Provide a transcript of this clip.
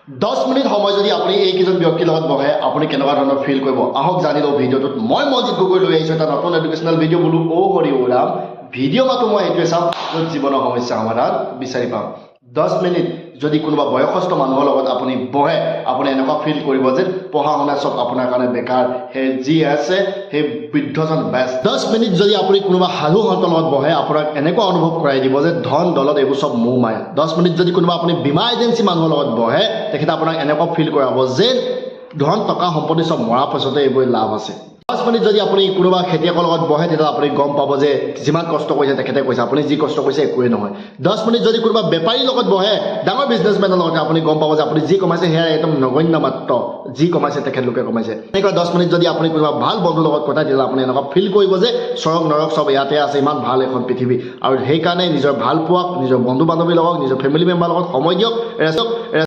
10 minute সময় যদি আপুনি এইকেইজন ব্যক্তিৰ লগত বহে আপুনি কেনেকুৱা ধৰণৰ ফিল কৰিব আহক জানি লওঁ ভিডিঅ'টোত মই মনজিৎ গগৈ লৈ আহিছোঁ এটা নতুন এডুকেশ্যনেল ভিডিঅ' বোলো হৰি ওৰাম ভিডিঅ' মাতো মই এইটোৱে চাম য'ত জীৱনৰ সমস্যা সমাধান বিচাৰি পাম 10 মিনিট যদি কোনোবা বয়সস্থ মানুহৰ লগত আপুনি বহে আপুনি এনেকুৱা ফিল কৰিব যে পঢ়া শুনা সব আপোনাৰ কাৰণে বেকাৰ হে যি আছে হে বৃদ্ধজন বেষ্ট 10 মিনিট যদি আপুনি কোনোবা সাধু সন্তৰ লগত বহে আপোনাক এনেকুৱা অনুভৱ কৰাই দিব যে ধন দলত এইবোৰ সব মোহ মায়া 10 মিনিট যদি কোনোবা আপুনি বীমা এজেঞ্চি মানুহৰ লগত বহে তেখেতে আপোনাক এনেকুৱা ফিল কৰাব যে ধন টকা সম্পত্তি সব মৰা পাছতে এইবোৰ লাভ আছে 10 মিনিট যদি আপুনি কোনোবা খেতিয়কৰ লগত বহে তেতিয়া আপুনি গম পাব যে যিমান কষ্ট কৰিছে তেখেতে কৈছে আপুনি যি কষ্ট কৰিছে একোৱে নহয় 10 মিনিট যদি কোনোবা বেপাৰীৰ লগত বহে ডাঙৰ বিজনেছমেনৰ লগত আপুনি গম পাব যে আপুনি যি কমাইছে সেয়া একদম নগণ্য মাত্ৰ যি কমাইছে তেখেতলোকে কমাইছে এনেকুৱা 10 মিনিট যদি আপুনি কোনোবা ভাল বন্ধুৰ লগত কথা দিলে আপুনি এনেকুৱা ফিল কৰিব যে স্বৰ্গ নৰক সব ইয়াতে আছে ইমান ভাল এখন পৃথিৱী আৰু সেইকাৰণে নিজৰ ভাল পোৱাক নিজৰ বন্ধু বান্ধৱীৰ লগত নিজৰ ফেমিলি মেম্বাৰৰ লগত সময় দিয়ক